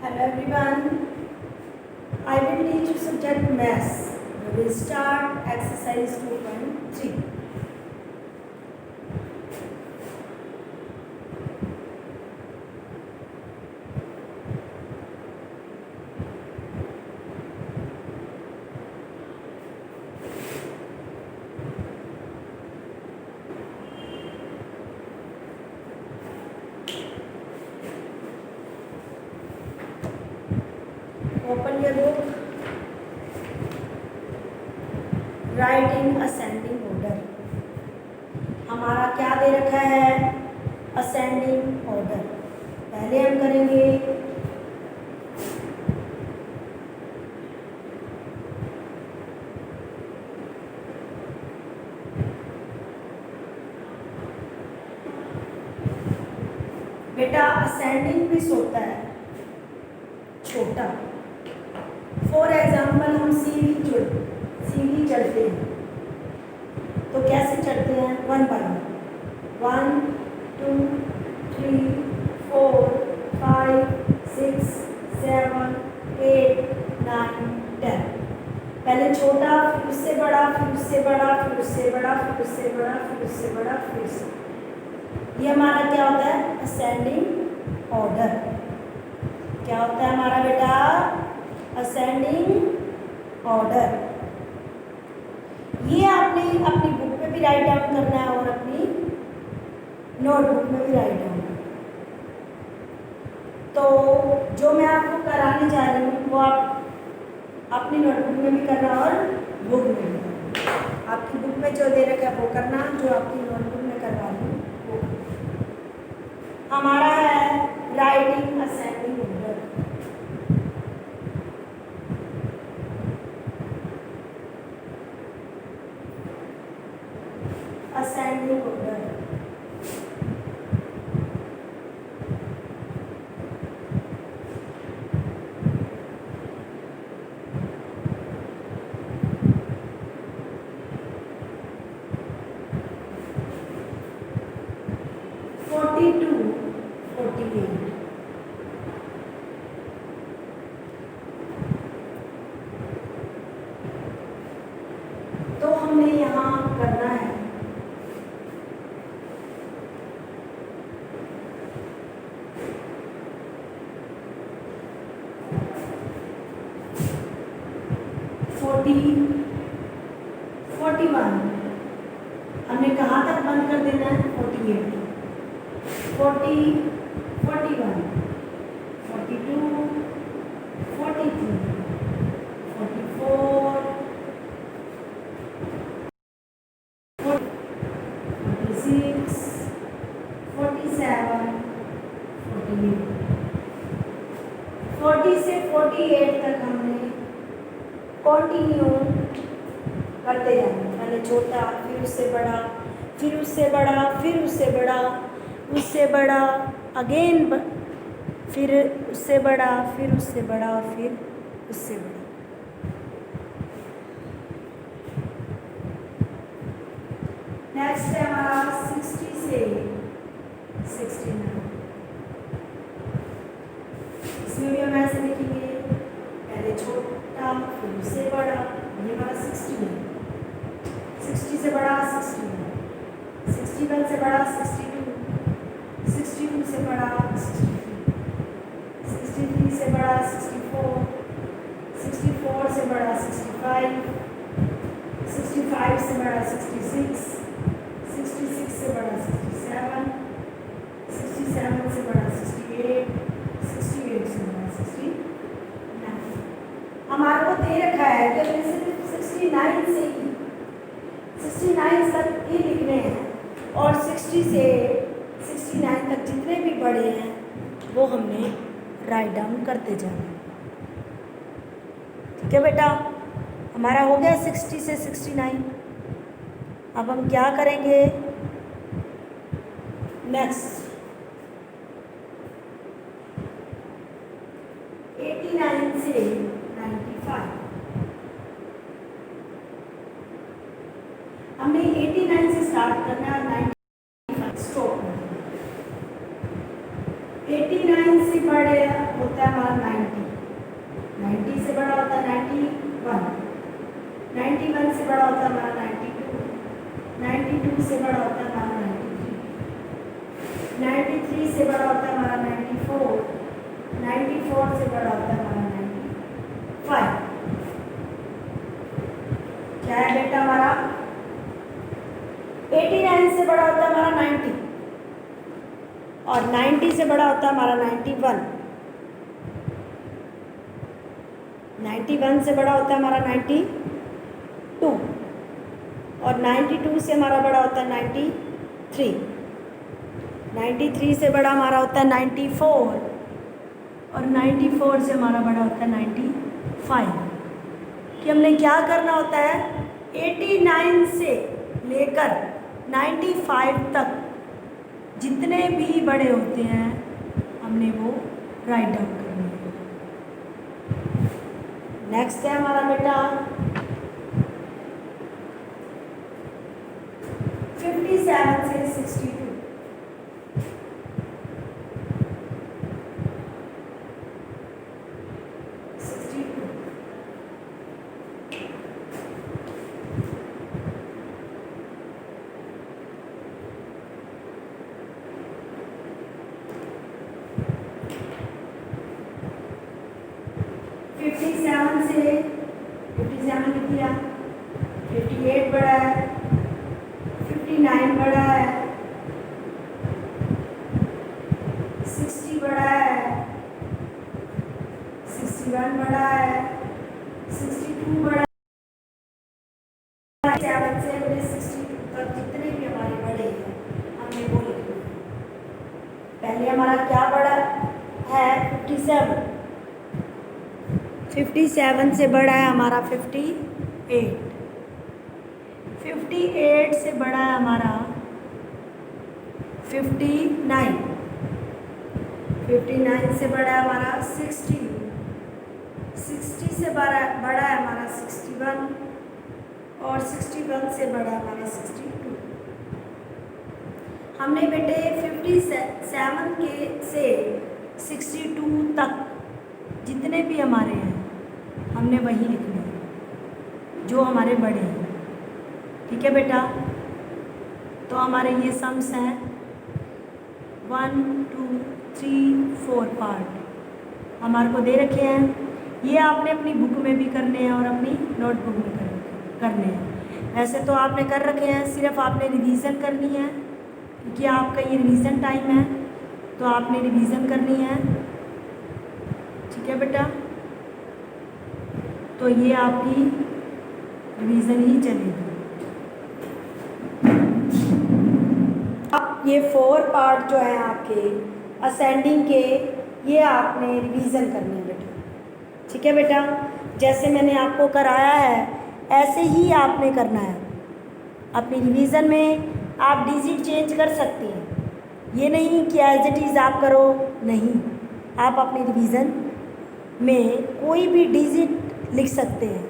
Hello everyone, I will teach you subject maths. We will start exercise 2.3. Open your book. Write in ascending order. हमारा क्या दे रखा है? Ascending order. पहले हम करेंगे बेटा ascending भी होता है छोटा। फॉर एग्जाम्पल हम सीढ़ी चढ़ते हैं तो कैसे चढ़ते हैं? 1 by 1, 2, 3, 4, 5, 6, 7, 8, 9, 10। पहले छोटा, फिर उससे बड़ा, फिर उससे बड़ा, फिर उससे बड़ा, फिर उससे बड़ा, फिर उससे बड़ा, फिर से। ये हमारा क्या होता है? Ascending order. क्या होता है हमारा बेटा? Ascending order. ये आपने अपनी बुक में भी राइट डाउन करना है और अपनी नोटबुक में भी राइट डाउन। तो जो मैं आपको कराने जा रही हूँ वो आप अपनी नोटबुक में भी करना और बुक में भी करना। आपकी बुक में जो दे रखा है वो करना, जो आपकी नोटबुक में करवा रही हूँ वो करना। हमारा है writing ascending order. ascending order. तो हमने यहाँ करना है हमने कहाँ तक बंद कर देना है? 48, 40, 41, 42, 43, 44, 46, 47, 48। 40 से 48 तक हमने कंटिन्यू करते जाना। पहले छोटा, फिर उससे बड़ा, फिर उससे बड़ा, फिर उससे बड़ा, उससे बड़ा अगेन, फिर उससे बड़ा, फिर उससे बड़ा और फिर उससे बड़ा। नेक्स्ट है हमारा 60 से 69। इस वीडियो में ऐसे लिखेंगे, पहले छोटा, फिर उससे बड़ा। ये हमारा 60 है। 60 से बड़ा 61, 61 से बड़ा 62, 62 से बड़ा 63, 63 से बड़ा 64, 64 से बड़ा 65, 65 से बड़ा 66, 66 से बड़ा 67, 67 से बड़ा 68, 68 से बड़ा 69। हमारे को दे रखा है कि हमने सिर्फ 69 से ही 69 तक ही लिखने हैं और 60 से 69 तक जितने भी बड़े हैं वो हमने राइट डाउन करते जाना। ठीक है बेटा, हमारा हो गया 60 से 69। अब हम क्या करेंगे? नेक्स्ट 89 से 95। हमने 89 से स्टार्ट करना है और 95 स्टॉप करना है। 89 से बड़े होता है हमारा 90, 90 से बड़ा होता है 91, 91 से बड़ा होता है हमारा 92, 92 से बड़ा होता है हमारा 93, 93 से बड़ा होता है हमारा 94, 94 से बड़ा होता है हमारा 95। क्या है बेटा हमारा? 89 से बड़ा होता है हमारा 90 और 90 से बड़ा होता है हमारा 91, 91 से बड़ा होता है हमारा 92 और 92 से हमारा बड़ा होता है 93, 93 से बड़ा हमारा होता है 94 और 94 से हमारा बड़ा होता है 95। कि हमने क्या करना होता है? 89 से लेकर 95 तक जितने भी बड़े होते हैं हमने वो राइट डाउन करने हैं। नेक्स्ट है हमारा बेटा 57 से 62। 57 से 57 लिख दिया, 58 बड़ा है, 59 बड़ा है, 60 बड़ा है, 61 बड़ा है, 62 बड़ा है। 7 से 62 तक जितने भी हमारे बड़े हैं हमने वो लिखना है। पहले हमारा क्या बड़ा है? 57, 57 से बड़ा है हमारा 58, 58 से बड़ा है हमारा 59, 59 से बड़ा है हमारा 60, 60 से बड़ा है हमारा 61 और 61 से बड़ा है हमारा 62। हमने बेटे 57 के से 62 तक जितने भी हमारे हैं हमने वही लिखने हैं जो हमारे बड़े हैं। ठीक है बेटा? तो हमारे ये सम्स हैं 1 2 3 4 पार्ट हमारे को दे रखे हैं। ये आपने अपनी बुक में भी करने हैं और अपनी नोटबुक में करने हैं। वैसे तो आपने कर रखे हैं, सिर्फ आपने रिवीजन करनी है क्योंकि आपका ये रिवीजन टाइम है, तो आपने रिवीजन करनी है। ठीक है बेटा? तो ये आपकी रिवीजन ही चलेगी। अब ये 4 पार्ट जो हैं आपके असेंडिंग के, ये आपने रिवीजन करने हैं बेटा। ठीक है बेटा? जैसे मैंने आपको कराया है ऐसे ही आपने करना है। अपनी रिवीजन में आप डिजिट चेंज कर सकती हैं, ये नहीं कि एज इट इज़ आप करो, नहीं। आप अपनी रिवीजन में कोई भी डिजिट लिख सकते हैं।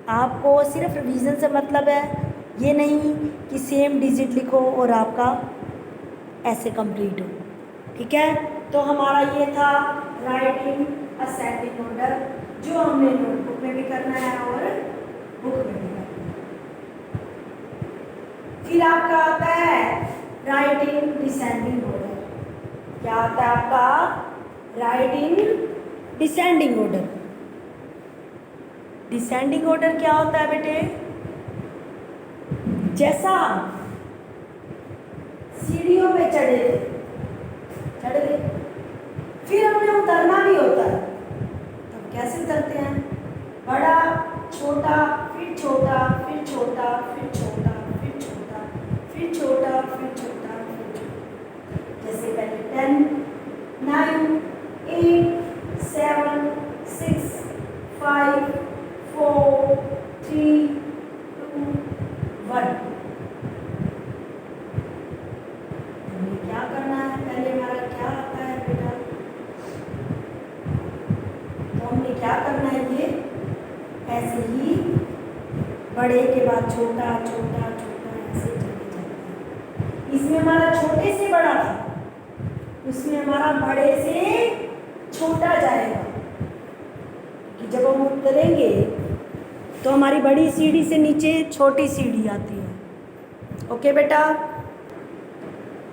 आपको सिर्फ रिवीजन से मतलब है, ये नहीं कि सेम डिजिट लिखो और आपका ऐसे कंप्लीट हो। ठीक है? तो हमारा ये था राइटिंग असेंडिंग ऑर्डर, जो हमने नोटबुक में भी करना है और बुक में भी करना है। फिर आपका आता है राइटिंग डिसेंडिंग ऑर्डर। क्या आता है आपका? Writing descending order. Descending order क्या होता है बेटे? जैसा सीढ़ियों पे चढ़े थे, फिर हमें उतरना भी होता है। तो कैसे उतरते हैं? बड़ा, छोटा, फिर छोटा, फिर छोटा, फिर छोटा, फिर छोटा, फिर छोटा, फिर छोटा, फिर छोटा। जैसे पहले 10 9 8 7 6 5 4 3 2 1। हमें क्या करना है? पहले हमारा क्या आता है बेटा? तो हमने क्या करना है? ये ऐसे ही बड़े के बाद छोटा छोटा छोटा ऐसे चले जाता है। इसमें हमारा छोटे से बड़ा था, उसमें हमारा बड़े से छोटा जाएगा, कि जब हम उतरेंगे तो हमारी बड़ी सीढ़ी से नीचे छोटी सीढ़ी आती है। ओके बेटा?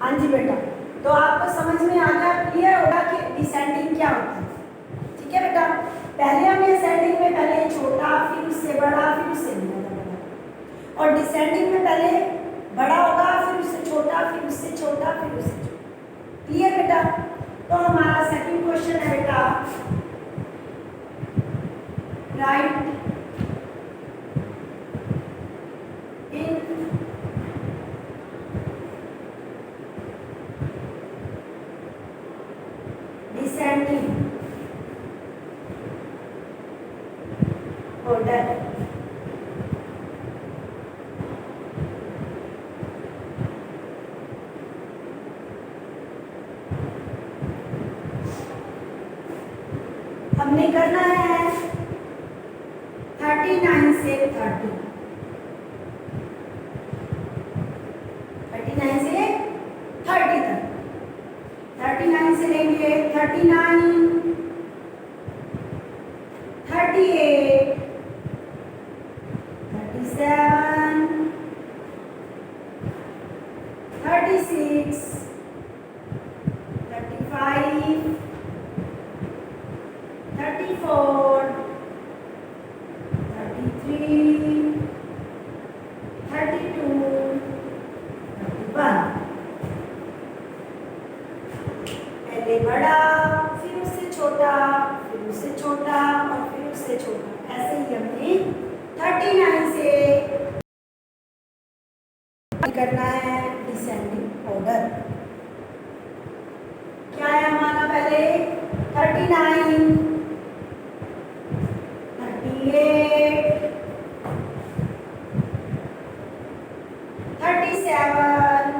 हाँ जी बेटा, तो आपको समझ में आ गया, क्लियर होगा कि डिसेंडिंग क्या होता है। ठीक है बेटा, पहले हमने असेंडिंग में पहले छोटा, फिर उससे बड़ा, फिर उससे बड़ा, और डिसेंडिंग में पहले बड़ा होगा, फिर उससे छोटा, फिर उससे छोटा, फिर उससे छोटा। क्लियर बेटा? तो हमारा सेकंड क्वेश्चन है बेटा, राइट इन डिसेंडिंग ऑर्डर। हमने करना है 39 से 30, 39 से 30 तक। 39 से लेंगे 39, 38, 37, 36, 35, 34, 33, 32, 31। पहले बड़ा, फिर उससे छोटा, फिर उससे छोटा, और फिर उससे छोटा। ऐसे ही हमने 39 से करना है डिसेंडिंग ऑर्डर। क्या है हमारा? पहले 39, 38, 37,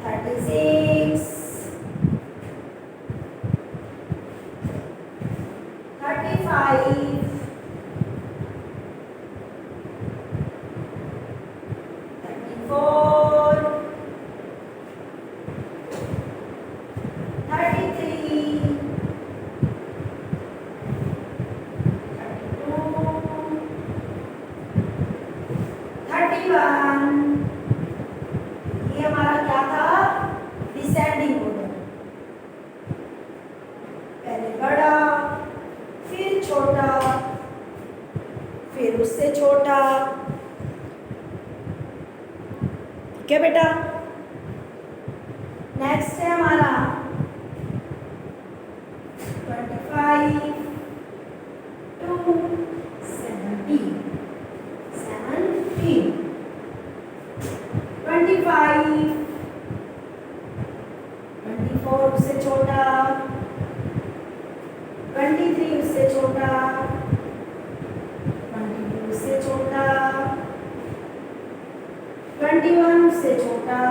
36, 35, 34, 33, 31। ये हमारा क्या था? Descending order. पहले बड़ा, फिर छोटा, फिर उससे छोटा। ठीक है बेटा? नेक्स्ट है हमारा 25 to 17, 17, 25, 24 उससे छोटा, 23 उससे छोटा, 22 उससे छोटा, 21 उससे छोटा,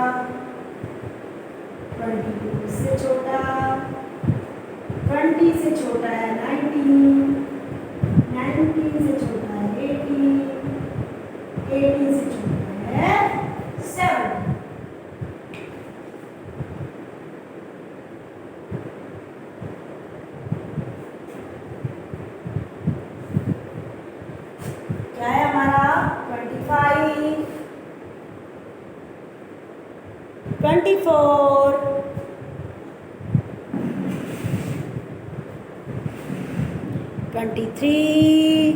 22 उससे छोटा, 20 से छोटा है 19, 19 से छोटा है 18, 18 से छोटा है 7। क्या है हमारा? 25, 24, 23,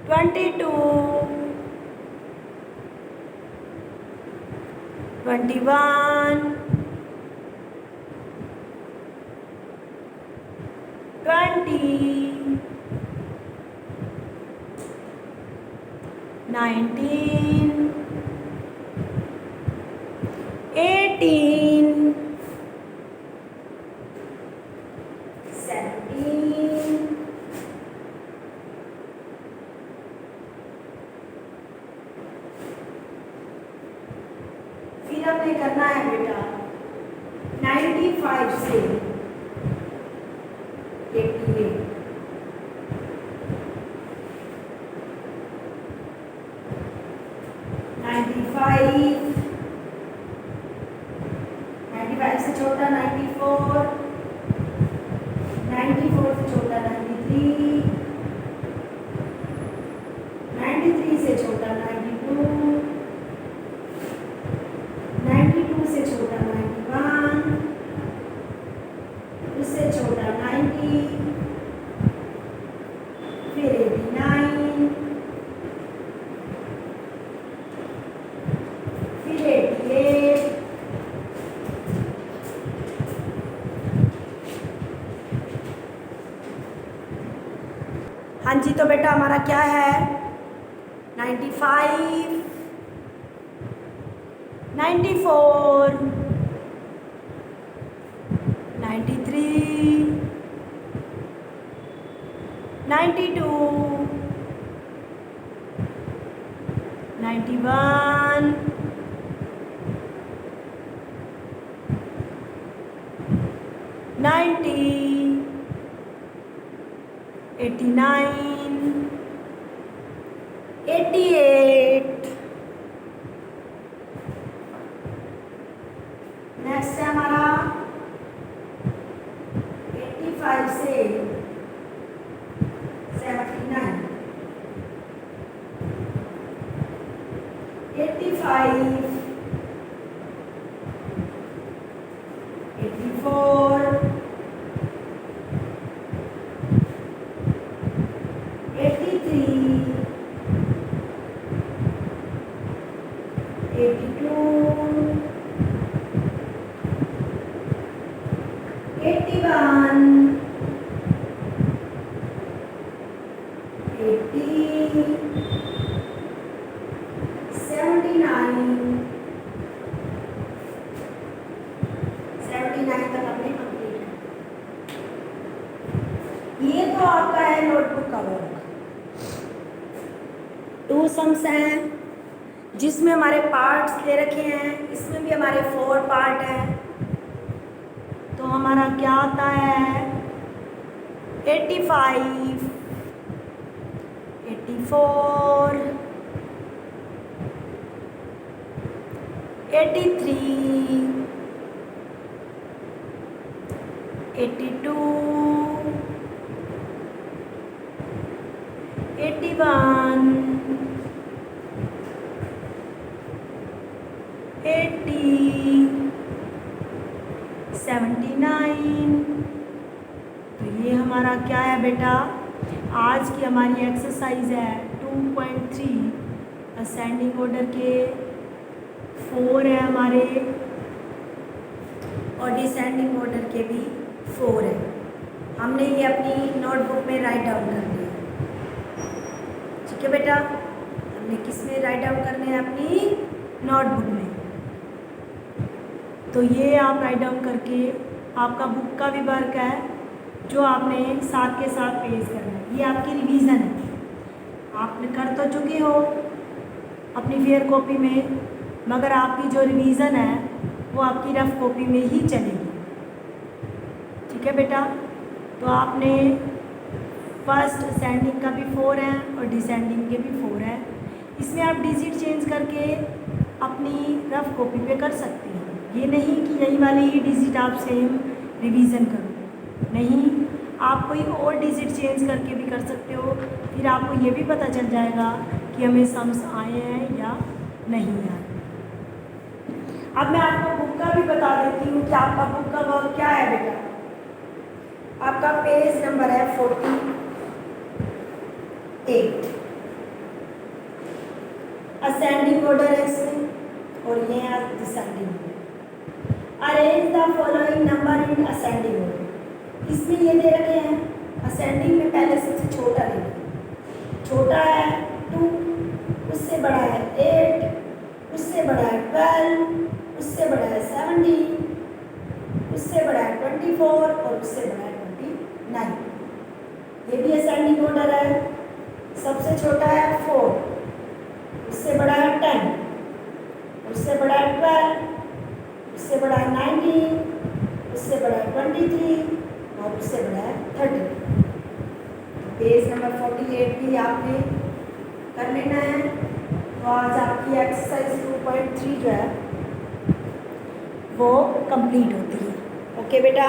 22, 21, 20, 19, 18, 17, फिर हमने करना है बेटा 95 से 88, 95, 95 से छोटा 94, 94 से छोटा 93, 93 से छोटा 92, 92 से छोटा 91, उससे छोटा 90, फिर 89, फिर 88, हाँ जी। तो बेटा हमारा क्या है 95, 94, 93, 92, 91, 90, 89, 88, नेक्स्ट है हमारा 85 से 79, 85, 84, 83, 82, 81, 80, 79, 79 तक हमने कंप्लीट किया। ये तो आपका है नोटबुक का वर्क। 2 सम्स हैं जिसमें हमारे पार्ट्स दे रखे हैं, इसमें भी हमारे 4 पार्ट हैं। तो हमारा क्या आता है 85, 84, 83, 82, 81, 80, 79। तो ये हमारा क्या है बेटा, आज की हमारी एक्सरसाइज है 2.3 असेंडिंग ऑर्डर के 4 है हमारे और डिसेंडिंग ऑर्डर के भी 4 है। हमने ये अपनी नोटबुक में राइट डाउन कर दिया। ठीक है बेटा, हमने किस में राइट डाउन करने हैं, अपनी नोटबुक में। तो ये आप राइट डाउन करके आपका बुक का भी वर्क है जो आपने साथ के साथ पेश करना है। ये आपकी रिवीजन है, आपने कर तो चुके हो अपनी फेयर कॉपी में, मगर आपकी जो रिवीजन है वो आपकी रफ कॉपी में ही चलेगी। ठीक है बेटा, तो आपने फर्स्ट असेंडिंग का भी 4 है और डिसेंडिंग के भी 4 है। इसमें आप डिजिट चेंज करके अपनी रफ कॉपी पे कर सकते हैं। ये नहीं कि यही वाली ही डिजिट आप सेम रिवीजन करो, नहीं, आप कोई और डिजिट चेंज करके भी कर सकते हो। फिर आपको ये भी पता चल जाएगा कि हमें सम्स आए हैं या नहीं आए। अब मैं आपको बुक का भी बता देती हूँ कि आपका बुक का वर्क क्या है बेटा। आपका पेज नंबर है 48, असेंडिंग ऑर्डर है इसमें और ये है descending. Arrange the following number in ascending order. इसमें ये दे रखे हैं, असेंडिंग में पहले सबसे छोटा दे रखे, छोटा है 2, उससे बड़ा है 8, उससे बड़ा है 12, उससे बड़ा है 17, उससे बड़ा है 24 और उससे बड़ा है 29। ये भी असेंडिंग ऑर्डर है। सबसे छोटा है 4, उससे बड़ा है 10, उससे बड़ा है 12, उससे बड़ा है 19, उससे बड़ा है 23 और उससे बड़ा है 30। पेज नंबर 48 भी आपने कर लेना है। तो आज आप आपकी एक्सरसाइज 2.3 जो है वो कंप्लीट होती है। ओके बेटा।